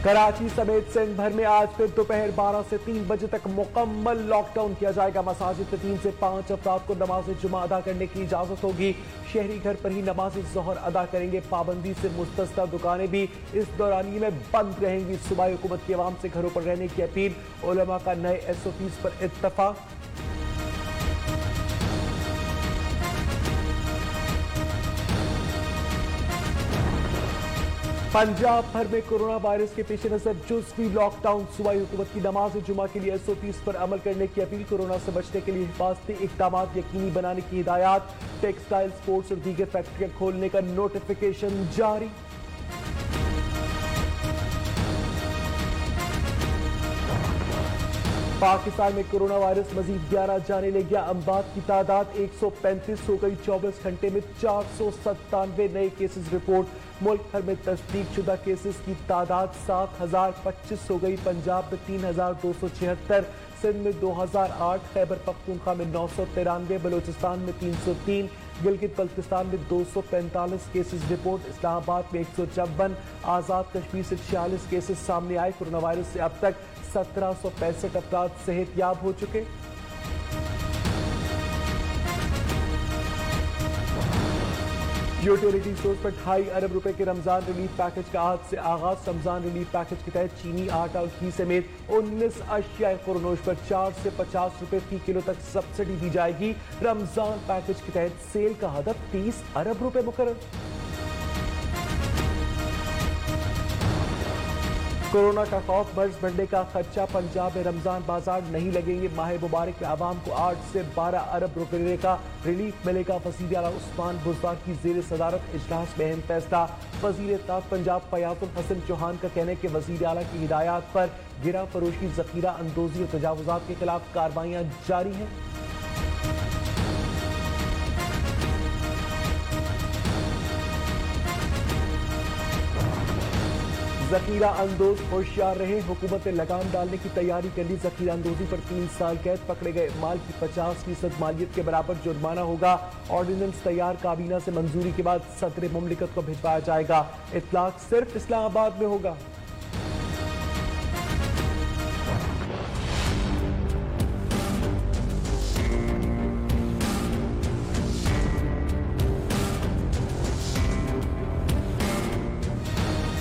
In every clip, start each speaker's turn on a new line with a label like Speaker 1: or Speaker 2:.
Speaker 1: کراچی سمیت سندھ بھر میں آج پھر دوپہر 12 سے 3 بجے تک مکمل لاک ڈاؤن کیا جائے گا۔ مساجد میں 3 سے 5 افراد کو نماز جمعہ ادا کرنے کی اجازت ہوگی۔ شہری گھر پر ہی نماز ظہر ادا کریں گے۔ پابندی سے مستثنی دکانیں بھی اس دورانیے میں بند رہیں گی۔ صوبائی حکومت کی عوام سے گھروں پر رہنے کی اپیل۔ علماء کا نئے SOPs پر اتفاق۔ پنجاب بھر میں کورونا وائرس کے پیش نظر جزوی لاک ڈاؤن۔ صوبائی حکومت کی نماز جمعہ کے لیے SOPs پر عمل کرنے کی اپیل۔ کورونا سے بچنے کے لیے حفاظتی اقدامات یقینی بنانے کی ہدایات۔ ٹیکسٹائل، سپورٹس اور دیگر فیکٹریاں کھولنے کا نوٹیفیکیشن جاری۔ پاکستان میں کورونا وائرس مزید 11 جانے لے گیا۔ اموات کی تعداد 135 ہو گئی۔ 24 گھنٹے میں 497 نئے کیسز رپورٹ۔ ملک بھر میں تصدیق شدہ کیسز کی تعداد 7025 ہو گئی۔ پنجاب میں 3276، سندھ میں 2008، خیبر پختونخوا میں 993، بلوچستان میں 303، گلگت بلتستان میں 245 کیسز رپورٹ۔ اسلام آباد میں 154، آزاد کشمیر سے 46 کیسز سامنے آئے۔ کورونا وائرس سے اب تک 1765 افراد صحت یاب ہو چکے۔ یوٹیلیٹی سٹورز پر 2.5 ارب روپے کے رمضان ریلیف پیکج کا آج سے آغاز۔ رمضان ریلیف پیکج کے تحت چینی، آٹا اور گھی سمیت 19 اشیاء خورنوش پر 4 سے 50 روپے فی کلو تک سبسڈی دی جائے گی۔ رمضان پیکج کے تحت سیل کا ہدف 30 ارب روپے مقرر۔ کورونا کا خوف، مرض بڑھنے کا خدشہ۔ پنجاب میں رمضان بازار نہیں لگیں گے۔ ماہ مبارک میں عوام کو 8 سے 12 ارب روپے کا ریلیف ملے گا۔ وزیر اعلیٰ عثمان بزدار کی زیر صدارت اجلاس میں اہم فیصلہ۔ وزیر اطلاعات پنجاب فیاض الحسن چوہان کا کہنا ہے کہ وزیر اعلیٰ کی ہدایات پر گرہ فروشی، ذخیرہ اندوزی اور تجاوزات کے خلاف کارروائیاں جاری ہیں۔ ذخیرہ اندوز ہوشیار رہے، حکومت نے لگام ڈالنے کی تیاری کر لی۔ ذخیرہ اندوزی پر 3 سال قید، پکڑے گئے مال کی 50% مالیت کے برابر جرمانہ ہوگا۔ آرڈیننس تیار، کابینہ سے منظوری کے بعد صدر مملکت کو بھجوایا جائے گا۔ اطلاق صرف اسلام آباد میں ہوگا۔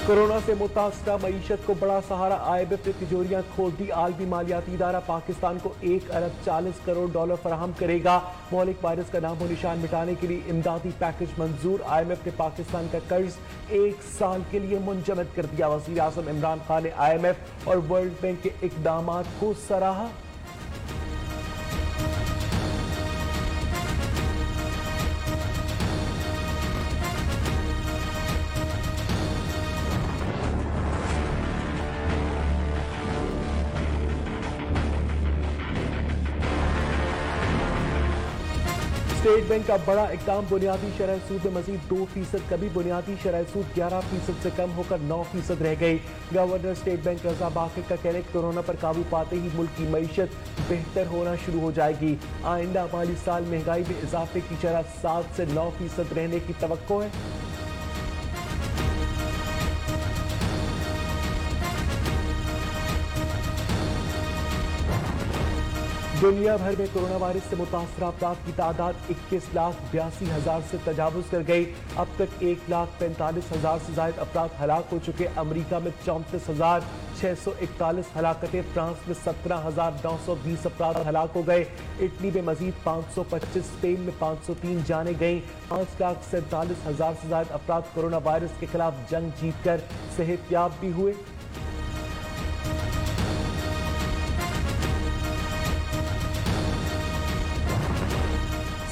Speaker 1: کورونا سے متاثرہ معیشت کو بڑا سہارا۔ IMF نے تجوریاں کھول دی۔ عالمی مالیاتی ادارہ پاکستان کو 1 ارب 40 کروڑ ڈالر فراہم کرے گا۔ مہلک وائرس کا نام و نشان مٹانے کے لیے امدادی پیکج منظور۔ IMF نے پاکستان کا قرض 1 سال کے لیے منجمد کر دیا۔ وزیر اعظم عمران خان نے IMF اور ورلڈ بینک کے اقدامات کو سراہا۔ اسٹیٹ بینک کا بڑا اقدام، بنیادی شرح سود میں مزید 2% کمی۔ بنیادی شرح سود 11% سے کم ہو کر 9% رہ گئی۔ گورنر اسٹیٹ بینک رضا باقر کا کہنا ہے کہ کورونا پر قابو پاتے ہی ملک کی معیشت بہتر ہونا شروع ہو جائے گی۔ آئندہ مالی سال مہنگائی میں اضافے کی شرح 7 سے 9% رہنے کی توقع ہے۔ دنیا بھر میں کورونا وائرس سے متاثرہ افراد کی تعداد 21,82,000 سے تجاوز کر گئی۔ اب تک 1,45,000 سے زائد افراد ہلاک ہو چکے۔ امریکہ میں 34,641 ہلاکتیں، فرانس میں 17,920 افراد ہلاک ہو گئے۔ اٹلی میں مزید 525، اسپین میں 503 جانیں گئیں۔ 5,47,000 سے زائد افراد کورونا وائرس کے خلاف جنگ جیت کر صحت یاب بھی ہوئے۔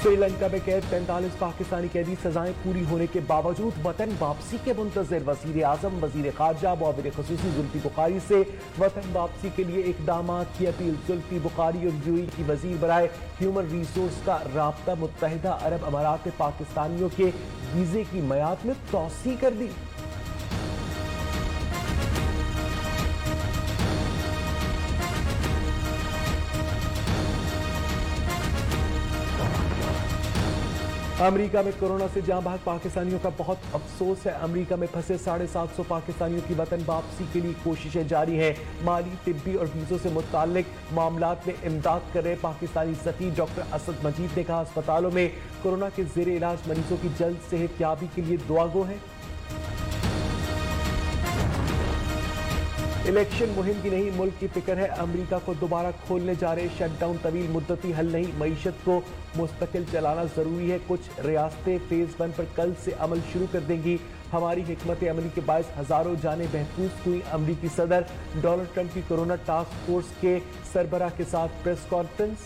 Speaker 1: سری لنکا میں قید 45 پاکستانی قیدی سزائیں پوری ہونے کے باوجود وطن واپسی کے منتظر۔ وزیر اعظم، وزیر خارجہ، معاون خصوصی زلفی بخاری سے وطن واپسی کے لیے اقدامات کی اپیل۔ زلفی بخاری اور UAE کی وزیر برائے ہیومن ریسورس کا رابطہ متحدہ عرب امارات نے پاکستانیوں کے ویزے کی میعاد میں توسیع کر دی۔ अमेरिका में कोरोना से जाँ बहक पाकिस्तानियों का बहुत अफसोस है। अमेरिका में फंसे 750 पाकिस्तानियों की वतन वापसी के लिए कोशिशें जारी हैं। माली, तिब्बी और वीज़ों से मुताल्लिक मामलात में इमदाद कर रहे पाकिस्तानी सफ़ीर डॉक्टर असद मजीद ने कहा, अस्पतालों में कोरोना के ज़ेरे इलाज मरीजों की जल्द सेहतयाबी के लिए दुआ गो है। इलेक्शन मुहिम की नहीं, मुल्क की फिक्र है। अमेरिका को दोबारा खोलने जा रहे शटडाउन तवील मुद्दती हल नहीं, मईशत को मुस्तकिल चलाना जरूरी है। कुछ रियासतें फेज 1 पर कल से अमल शुरू कर देंगी। हमारी हिकमत अमली के बायस हजारों जानें महफूज हुई। अमरीकी सदर डोनाल्ड ट्रंप की कोरोना टास्क फोर्स के सरबराह के साथ प्रेस कॉन्फ्रेंस।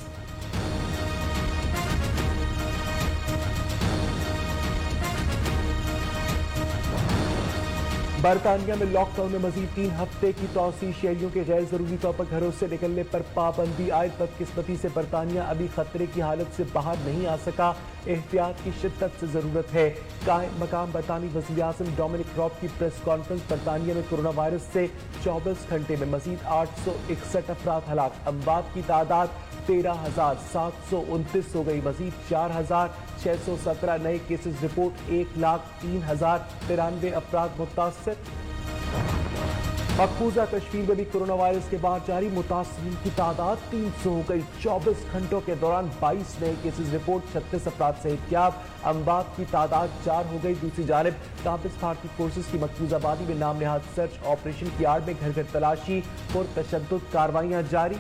Speaker 1: बरतानिया में लॉकडाउन में मजीद 3 हफ्ते की तौसी, शहरियों के गैर जरूरी तौर पर घरों से निकलने पर पाबंदी आयद। बदकिस्मती से बरतानिया अभी खतरे की हालत से बाहर नहीं आ सका, एहतियात की शिद्दत से जरूरत है। कायम मकाम बरतानी वज़ीर आज़म डोमिनिक रॉब की प्रेस कॉन्फ्रेंस। बरतानिया में कोरोना वायरस से 24 घंटे में मजीद 861 अफराद हलाक, अमवात की तादाद 13,729 हो गई। मजीद 4,617 नए केसेस रिपोर्ट, 1,03,093 अफराद मुतासर। मकबूजा कश्मीर में भी कोरोना वायरस के बाद जारी, मुतासरीन की तादाद 300 हो गई। 24 घंटों के दौरान 22 नए केसेस रिपोर्ट, 36 अफराद सेहतयाब, अमवात की तादाद 4 हो गई। दूसरी जानिब काबिज भारतीय फोर्सेस की मकबूजा आबादी में नाम नहाद सर्च ऑपरेशन की आड़ में घर घर तलाशी, पुरतशद्दुद कार्रवाइयां जारी।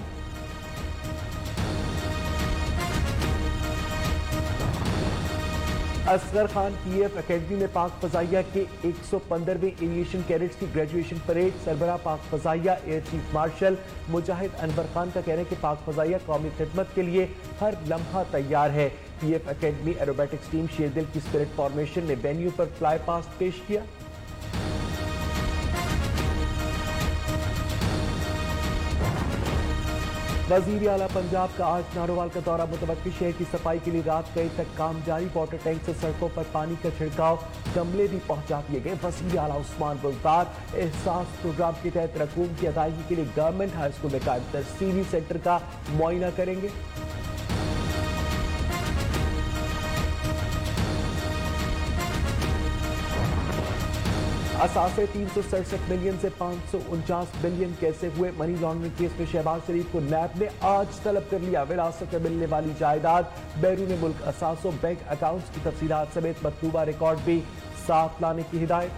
Speaker 1: असगर खान पीएफ एकेडमी में पाक फजाइया के 115वें एविएशन कैडेट्स की ग्रेजुएशन परेड। सरबराह पाक फजाइया एयर चीफ मार्शल मुजाहिद अनवर खान का कहना है कि पाक फजाइया कौमी खिदमत के लिए हर लम्हा तैयार है। पीएफ एकेडमी एरोबैटिक्स टीम शेरदिल की स्पिरिट फॉर्मेशन ने वेन्यू पर फ्लाई पास्ट पेश किया। वजीर आला पंजाब का आज नारोवाल का दौरा, मुतवक्किल शहर की सफाई के लिए रात गए तक काम जारी। वाटर टैंक से सड़कों पर पानी का छिड़काव, गमले भी पहुंचा दिए गए। वजीर आला उस्मान बुल्तार एहसास प्रोग्राम के तहत रकूम की अदायगी के लिए गवर्नमेंट हाई स्कूल में कायम तरसीली सेंटर का मुआयना करेंगे। असासे 367 मिलियन से 549 बिलियन कैसे हुए? मनी लॉन्ड्रिंग केस में शहबाज शरीफ को नैब ने आज तलब कर लिया। विरासत में मिलने वाली जायदाद, बैरून मुल्क असासों, बैंक अकाउंट्स की तफसीलात समेत मतलूबा रिकॉर्ड भी साथ लाने की हिदायत।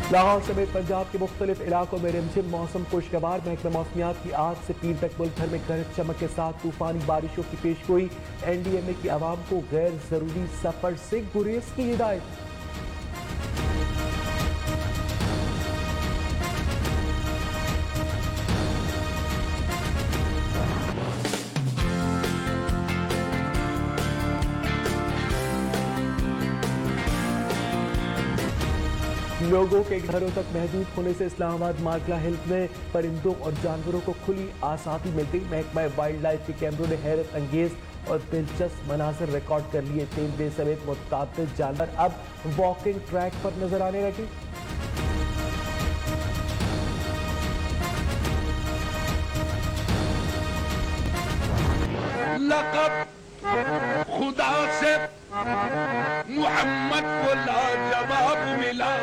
Speaker 1: लाहौर समेत पंजाब के मुख्तलिफ इलाकों में रिमझिम मौसम खुशगवार। महकमा मौसमियात की आज से पीर तक मुल्क भर में गरज चमक के साथ तूफानी बारिशों की पेशगोई। एनडीएमए की आवाम को गैर जरूरी सफर से गुरेज की हिदायत। लोगों के घरों तक महदूद होने से इस्लामाबाद मार्कला हिल्स में परिंदों और जानवरों को खुली आज़ादी मिल गई। महकमा वाइल्ड लाइफ के कैमरों ने हैरत अंगेज और दिलचस्प मनाजर रिकॉर्ड कर लिए। तेंदुए समेत मुतअद्दिद जानवर अब वॉकिंग ट्रैक पर नजर आने लगे।
Speaker 2: लक़ब खुदा से मुहम्मद को लाजवाब मिला।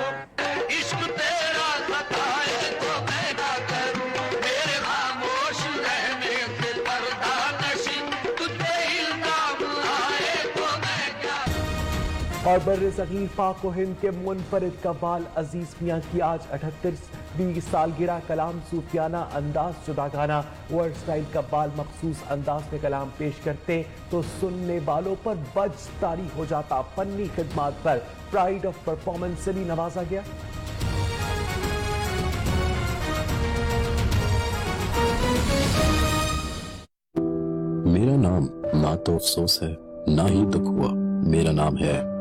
Speaker 2: इश्क तेरा सताए तो मैं क्या करूं, मेरे खामोश रहने से पर्दा नशी, तुझे इल्जाम आए तो मैं क्या।
Speaker 1: और बर्रे सगीर पाक व हिंद के मुनफरिद कव्वाल अजीज मियां की आज 78वीं सालगिरह। कलाम सूफियाना अंदाज जुदागाना, वर्ड स्टाइल कव्वाल मखसूस अंदाज में कलाम पेश करते तो सुनने वालों पर बज तारी हो जाता। फन्नी खिदमात पर प्राइड ऑफ परफॉर्मेंस से भी नवाजा गया।
Speaker 3: मेरा नाम ना तो अफसोस है ना ही दुख हुआ, मेरा नाम है